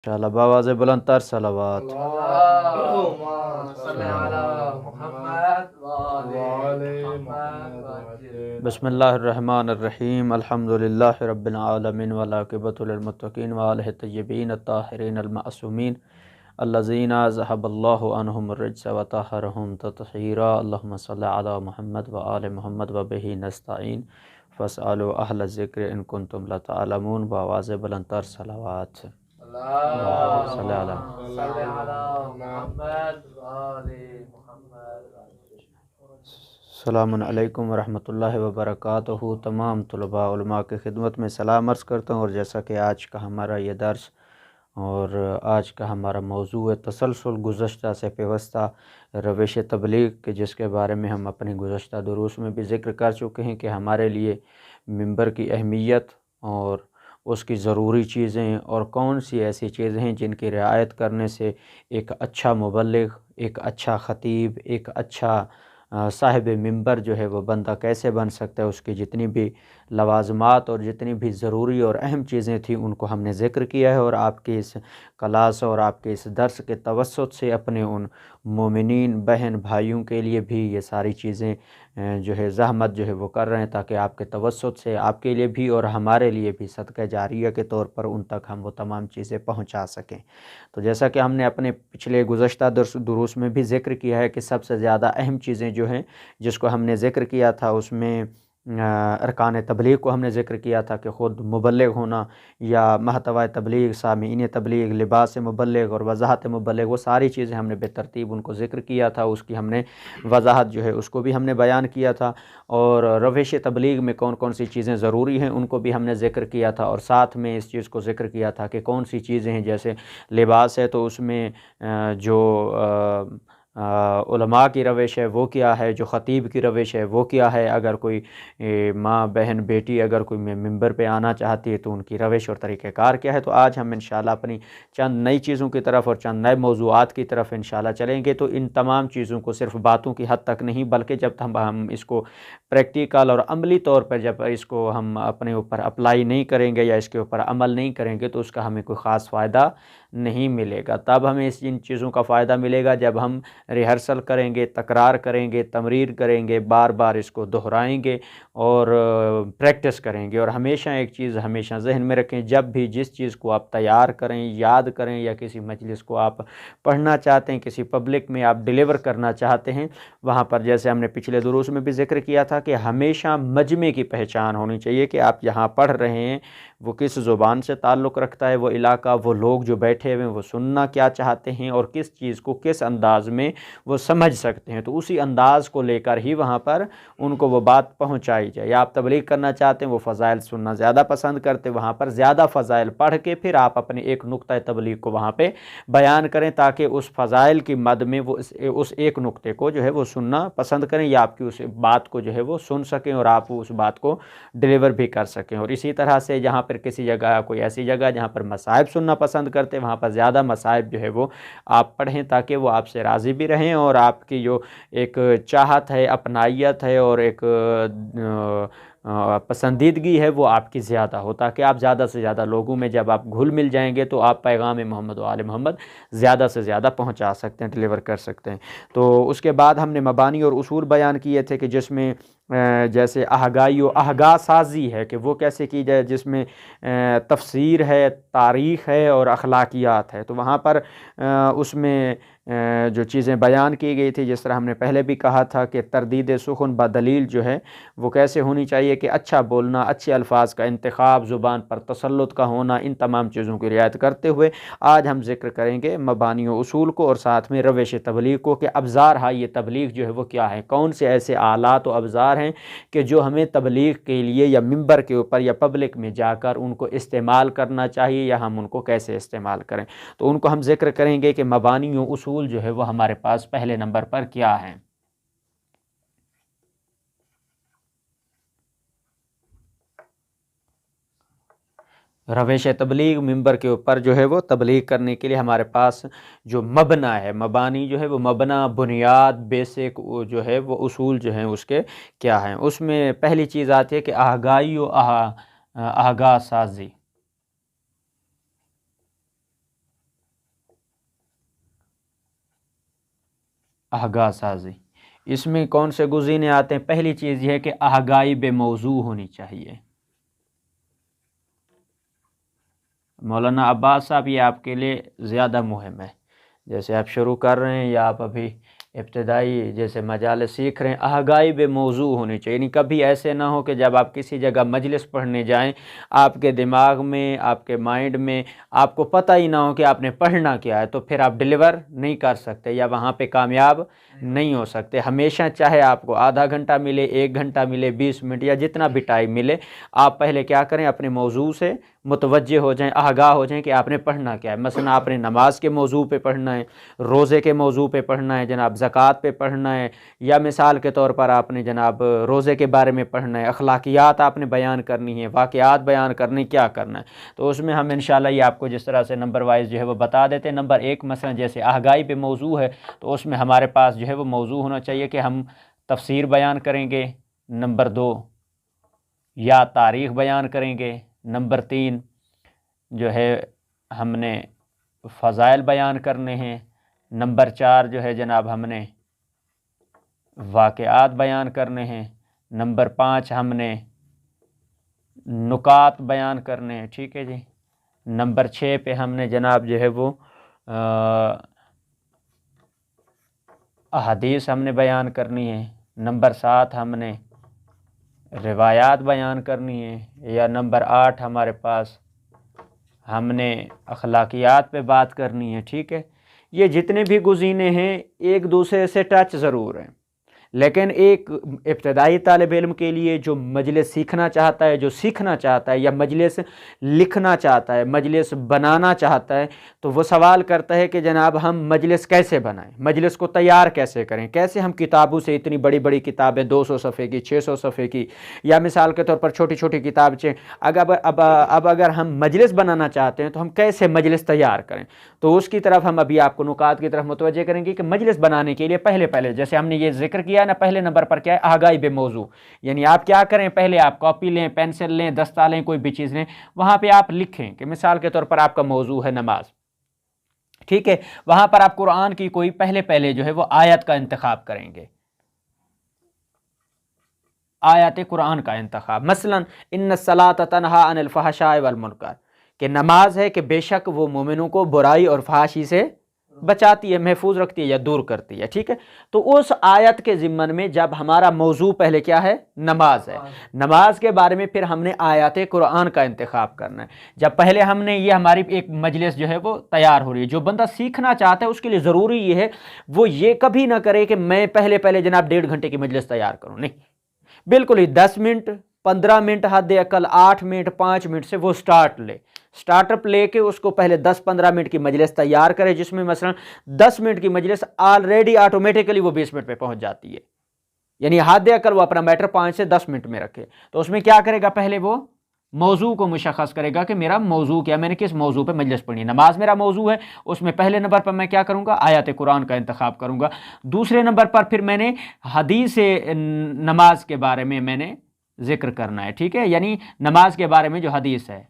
इंशाअल्लाह बावाज़ बुलंद तर सलावत। अल्लाहुम्मा सल्ली अला मुहम्मद व आले मुहम्मद। बिस्मिल्लाहिर्रहमानिर्रहीम अल्हम्दुलिल्लाहि रब्बिल आलमीन वल आक़िबतु लिल मुत्तक़ीन व आलिहि तय्यबीन अत्ताहिरीन अल मासूमीन अल्लज़ीना ज़हबल्लाहु अन्हुम अर्रिज्स व तहहरहुम तत्हीरा। अल्लाहुम्मा सल्लि अला मुहम्मद व आले मुहम्मद व बिही नस्तईन फ़स्अलु अहल ज़िक्र इन कुंतुम ला तअलमून। बावाज़ बुलंद तर सलावत। अस्सलामु अलैकुम वरहमतुल्लाहि वबरकातुहू। तमाम तलबा उलमा की खिदमत में सलाम अर्ज़ करता हूँ। और जैसा कि आज का हमारा ये दर्स और आज का हमारा मौजू है तसलसल गुज़श्ता से पेवस्ता रविश तबलीग के, जिसके बारे में हम अपनी गुज़श्ता दुरूस में भी ज़िक्र कर चुके हैं कि हमारे लिए मिंबर की अहमियत और उसकी ज़रूरी चीज़ें और कौन सी ऐसी चीज़ें हैं जिनकी रियायत करने से एक अच्छा मुबल्लिग, एक अच्छा ख़तीब, एक अच्छा साहिब मिंबर जो है वो बंदा कैसे बन सकता है। उसकी जितनी भी लवाज़मात और जितनी भी ज़रूरी और अहम चीज़ें थी उनको हमने ज़िक्र किया है। और आपके इस क्लास और आपके इस दर्स के तवस्सुत से अपने उन मोमिनीन बहन भाइयों के लिए भी ये सारी चीज़ें जो है ज़हमत जो है वो कर रहे हैं, ताकि आपके तवस्सुत से आपके लिए भी और हमारे लिए भी सदक़ा जारिया के तौर पर उन तक हम वो तमाम चीज़ें पहुँचा सकें। तो जैसा कि हमने अपने पिछले गुज़श्ता दुरूस में भी ज़िक्र किया है कि सबसे ज़्यादा अहम चीज़ें जो हैं जिसको हमने ज़िक्र किया था उसमें अरकान तबलीग को हमने ज़िक्र किया था कि ख़ुद मुबल्लिग होना या महतवा तबलीग, सामीन तबलीग, लिबास मुबल्लिग और वज़ाहत मुबल्लिग, वो सारी चीज़ें हमने बेतरतीब उनको ज़िक्र किया था। उसकी हमने वज़ाहत जो है उसको भी हमने बयान किया था। और रविश तबलीग में कौन कौन सी चीज़ें ज़रूरी हैं उनको भी हमने ज़िक्र किया था। और साथ में इस चीज़ को ज़िक्र किया था कि कौन सी चीज़ें हैं, जैसे लिबास है तो उसमें जो उलमा की रविश है वो क्या है, जो ख़तीब की रविश है वो क्या है, अगर कोई माँ बहन बेटी अगर कोई मिंबर पे आना चाहती है तो उनकी रविश और तरीक़ेकार क्या है। तो आज हम इंशाअल्लाह अपनी चंद नई चीज़ों की तरफ और चंद नए मौज़ूआत की तरफ इंशाअल्लाह चलेंगे। तो इन तमाम चीज़ों को सिर्फ बातों की हद तक नहीं, बल्कि जब हम इसको प्रैक्टिकल और अमली तौर पर जब इसको हम अपने ऊपर अप्लाई नहीं करेंगे या इसके ऊपर अमल नहीं करेंगे तो उसका हमें कोई ख़ास फ़ायदा नहीं मिलेगा। तब हमें इन चीज़ों का फ़ायदा मिलेगा जब हम रिहर्सल करेंगे, तकरार करेंगे, तमरीर करेंगे, बार बार इसको दोहराएंगे और प्रैक्टिस करेंगे। और हमेशा एक चीज़ हमेशा ज़हन में रखें, जब भी जिस चीज़ को आप तैयार करें, याद करें या किसी मजलिस को आप पढ़ना चाहते हैं, किसी पब्लिक में आप डिलीवर करना चाहते हैं, वहाँ पर जैसे हमने पिछले दुरूस में भी ज़िक्र किया था कि हमेशा मजमे की पहचान होनी चाहिए कि आप यहाँ पढ़ रहे हैं वो किस ज़ुबान से ताल्लुक़ रखता है, वो इलाका, वो लोग जो बैठे हुए हैं वो सुनना क्या चाहते हैं और किस चीज़ को किस अंदाज़ में वो समझ सकते हैं। तो उसी अंदाज़ को लेकर ही वहाँ पर उनको वो बात पहुँचाई जाए। या आप तबलीग करना चाहते हैं, वो फ़ज़ाइल सुनना ज़्यादा पसंद करते हैं, वहाँ पर ज़्यादा फ़ज़ाइल पढ़ के फिर आप अपने एक नुक्ता तबलीग को वहाँ पे बयान करें, ताकि उस फ़ज़ाइल की मद में वो उस एक नुक्ते को जो है वो सुनना पसंद करें या आपकी उस बात को जो है वो सुन सकें और आप उस बात को डिलीवर भी कर सकें। और इसी तरह से जहाँ पर किसी जगह कोई ऐसी जगह जहाँ पर मसाइब सुनना पसंद करते हैं, वहाँ पर ज़्यादा मसाइब जो है वो आप पढ़ें, ताकि वो आपसे राज़ी भी रहें और आपकी जो एक चाहत है, अपनाइयत है और एक पसंदीदगी है वो आपकी ज़्यादा हो, ताकि आप ज़्यादा से ज़्यादा लोगों में जब आप घुल मिल जाएंगे तो आप पैगाम मोहम्मद व आले मोहम्मद ज़्यादा से ज़्यादा पहुँचा सकते हैं, डिलीवर कर सकते हैं। तो उसके बाद हमने मबानी और उसूल बयान किए थे कि जिसमें जैसे आहगाई व आहगा साज़ी है कि वो कैसे की जाए, जिसमें तफसीर है, तारीख़ है और अखलाकियात है। तो वहाँ पर उसमें जो चीज़ें बयान की गई थी, जिस तरह हमने पहले भी कहा था कि तरदीद सुखन बदलील जो है वो कैसे होनी चाहिए, कि अच्छा बोलना, अच्छे अल्फाज का इंतखाब, ज़ुबान पर तसल्लुत का होना, इन तमाम चीज़ों की रियायत करते हुए आज हम ज़िक्र करेंगे मबानी व उसूल को और साथ में रविश तबलीग को, कि अब्ज़ार है ये तबलीग जो है वो क्या है, कौन से ऐसे आलात व अब्ज़ार हैं कि जो हमें तबलीग के लिए या मिंबर के ऊपर या पब्लिक में जाकर उनको इस्तेमाल करना चाहिए या हम उनको कैसे इस्तेमाल करें। तो उनको हम ज़िक्र करेंगे कि मबानी व उसूल जो है वो हमारे पास पहले नंबर पर क्या है। रवेश तबलीग मिंबर के ऊपर जो है वो तबलीग करने के लिए हमारे पास जो मबना है, मबानी जो है वो मबना, बुनियाद, बेसिक जो है वो उसूल जो हैं उसके क्या हैं। उसमें पहली चीज़ आती है कि आहगाई व आगा साजी। آگاہ سازی، اس میں کون سے گزینے آتے ہیں؟ پہلی چیز یہ ہے کہ آگاہی بے موضوع ہونی چاہیے۔ مولانا عباس صاحب یہ آپ کے لیے زیادہ مہم ہے، جیسے آپ شروع کر رہے ہیں یا آپ ابھی ابتدائی جیسے مجالس سیکھ رہے ہیں، آگاہی بے موضوع ہونی چاہیے، یعنی کبھی ایسے نہ ہو کہ جب آپ کسی جگہ مجلس پڑھنے جائیں آپ کے دماغ میں، آپ کے مائنڈ میں آپ کو پتہ ہی نہ ہو کہ آپ نے پڑھنا کیا ہے، تو پھر آپ ڈیلیور نہیں کر سکتے یا وہاں پہ کامیاب نہیں ہو سکتے۔ ہمیشہ چاہے آپ کو آدھا گھنٹہ ملے، 1 گھنٹہ ملے، 20 منٹ یا جتنا بھی ٹائم ملے، آپ پہلے کیا کریں؟ اپنے موضوع سے متوجہ ہو جائیں، آگاہ ہو جائیں کہ آپ نے پڑھنا کیا ہے۔ مثلا آپ نے نماز کے موضوع پہ پڑھنا ہے، روزے کے موضوع پہ پڑھنا ہے، جناب زکوٰۃ پہ پڑھنا ہے، یا مثال کے طور پر آپ نے جناب روزے کے بارے میں پڑھنا ہے، اخلاقیات آپ نے بیان کرنی ہے، واقعات بیان کرنی، کیا کرنا ہے، تو اس میں ہم انشاءاللہ یہ آپ کو جس طرح سے نمبر وائز جو ہے وہ بتا دیتے ہیں۔ نمبر 1 مثلا جیسے آگاہی پہ موضوع ہے تو اس میں ہمارے پاس جو ہے وہ موضوع ہونا چاہیے کہ ہم تفسیر بیان کریں گے۔ نمبر 2 یا تاریخ بیان کریں گے۔ نمبر 3 جو ہے ہم نے فضائل بیان کرنے ہیں۔ نمبر 4 جو ہے جناب ہم نے واقعات بیان کرنے ہیں۔ نمبر 5 ہم نے نکات بیان کرنے ہیں، ٹھیک ہے جی۔ نمبر 6 پہ ہم نے جناب جو ہے وہ احادیث ہم نے بیان کرنی ہے۔ نمبر 7 ہم نے روایات بیان کرنی ہے، یا نمبر 8 ہمارے پاس ہم نے اخلاقیات پہ بات کرنی ہے، ٹھیک ہے۔ یہ جتنے بھی گزینے ہیں ایک دوسرے سے ٹچ ضرور ہیں، لیکن ایک ابتدائی طالب علم کے لیے جو مجلس سیکھنا چاہتا ہے، جو سیکھنا چاہتا ہے، یا مجلس لکھنا چاہتا ہے، مجلس بنانا چاہتا ہے، تو وہ سوال کرتا ہے کہ جناب ہم مجلس کیسے بنائیں، مجلس کو تیار کیسے کریں، کیسے ہم کتابوں سے اتنی بڑی بڑی کتابیں 200 صفحے کی، 600 صفحے کی، یا مثال کے طور پر چھوٹی چھوٹی کتابیں، اب اگر ہم مجلس بنانا چاہتے ہیں تو ہم کیسے مجلس تیار کریں، تو اس کی طرف ہم ابھی آپ کو نکات کی طرف متوجہ کریں گے کہ مجلس بنانے کے لیے پہلے جیسے ہم نے یہ ذکر کیا نا، پہلے نمبر پر کیا ہے؟ آگاہی بے موضوع، یعنی آپ کیا کریں؟ پہلے آپ کاپی لیں، پینسل لیں، دستہ لیں، کوئی بھی چیز لیں، وہاں پہ آپ لکھیں کہ مثال کے طور پر آپ کا موضوع ہے نماز، ٹھیک ہے، وہاں پر آپ قرآن کی کوئی پہلے جو ہے وہ آیت کا انتخاب کریں گے، آیات قرآن کا انتخاب، مثلا ان الصلاۃ تنہی عن الفحشاء والمنکر، کہ نماز ہے کہ بے شک وہ مومنوں کو برائی اور فحاشی سے بچاتی ہے، محفوظ رکھتی ہے یا دور کرتی ہے، ٹھیک ہے۔ تو اس آیت کے ضمن میں جب ہمارا موضوع پہلے کیا ہے؟ نماز ہے، نماز کے بارے میں پھر ہم نے آیات قرآن کا انتخاب کرنا ہے۔ جب پہلے ہم نے یہ ہماری ایک مجلس جو ہے وہ تیار ہو رہی ہے، جو بندہ سیکھنا چاہتا ہے اس کے لیے ضروری یہ ہے وہ یہ کبھی نہ کرے کہ میں پہلے جناب 1.5 گھنٹے کی مجلس تیار کروں، نہیں، بالکل ہی 10 منٹ 15 منٹ حد اقل 8 منٹ 5 منٹ سے وہ سٹارٹ اپ لے کے اس کو پہلے 10-15 منٹ کی مجلس تیار کرے، جس میں مثلا 10 منٹ کی مجلس آلریڈی آٹومیٹیکلی وہ 20 منٹ پہ پہنچ جاتی ہے، یعنی حد اقل وہ اپنا میٹر 5 سے 10 منٹ میں رکھے۔ تو اس میں کیا کرے گا؟ پہلے وہ موضوع کو مشخص کرے گا کہ میرا موضوع کیا، میں نے کس موضوع پہ مجلس پڑھنی ہے۔ نماز میرا موضوع ہے، اس میں پہلے نمبر پر میں کیا کروں گا؟ آیات قرآن کا انتخاب کروں گا۔ دوسرے نمبر پر پھر میں نے حدیث نماز کے بارے میں نے ذکر کرنا ہے، ٹھیک ہے، یعنی نماز کے بارے میں جو حدیث ہے،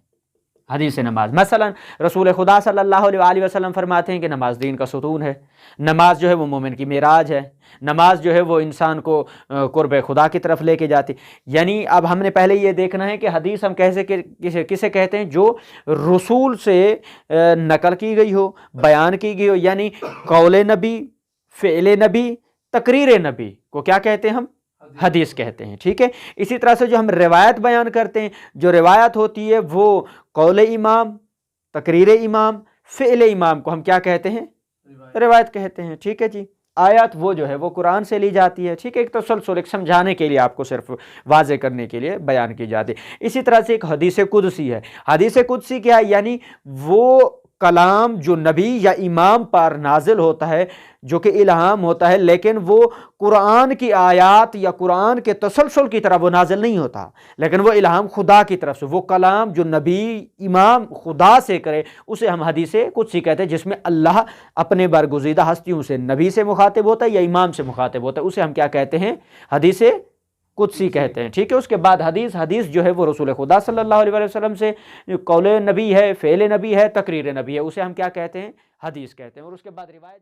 حدیث نماز، مثلا رسول خدا صلی اللہ علیہ وسلم فرماتے ہیں کہ نماز دین کا ستون ہے، نماز جو ہے وہ مومن کی معراج ہے، نماز جو ہے وہ انسان کو قرب خدا کی طرف لے کے جاتی، یعنی اب ہم نے پہلے یہ دیکھنا ہے کہ حدیث ہم کسے کہتے ہیں؟ جو رسول سے نقل کی گئی ہو، بیان کی گئی ہو، یعنی قول نبی، فعل نبی، تقریر نبی کو کیا کہتے ہیں؟ ہم حدیث کہتے ہیں، ٹھیک ہے۔ اسی طرح سے جو ہم روایت بیان کرتے ہیں، جو روایت ہوتی ہے وہ قول امام، تقریر امام، فعل امام کو ہم کیا کہتے ہیں؟ روایت کہتے ہیں، ٹھیک ہے جی۔ آیات وہ جو ہے وہ قرآن سے لی جاتی ہے، ٹھیک ہے، ایک تسلسل، ایک سمجھانے کے لیے آپ کو صرف واضح کرنے کے لیے بیان کی جاتی ہے۔ اسی طرح سے ایک حدیث قدسی ہے۔ حدیث قدسی کیا ہے؟ یعنی وہ کلام جو نبی یا امام پر نازل ہوتا ہے، جو کہ الہام ہوتا ہے، لیکن وہ قرآن کی آیات یا قرآن کے تسلسل کی طرح وہ نازل نہیں ہوتا، لیکن وہ الہام خدا کی طرف سے، وہ کلام جو نبی امام خدا سے کرے اسے ہم حدیث قدسی کہتے ہیں، جس میں اللہ اپنے برگزیدہ ہستیوں سے، نبی سے مخاطب ہوتا ہے یا امام سے مخاطب ہوتا ہے، اسے ہم کیا کہتے ہیں؟ حدیث قدسی کہتے ہیں، ٹھیک ہے۔ اس کے بعد حدیث جو ہے وہ رسول خدا صلی اللہ علیہ وسلم سے قول نبی ہے، فعل نبی ہے، تقریر نبی ہے، اسے ہم کیا کہتے ہیں؟ حدیث کہتے ہیں۔ اور اس کے بعد روایت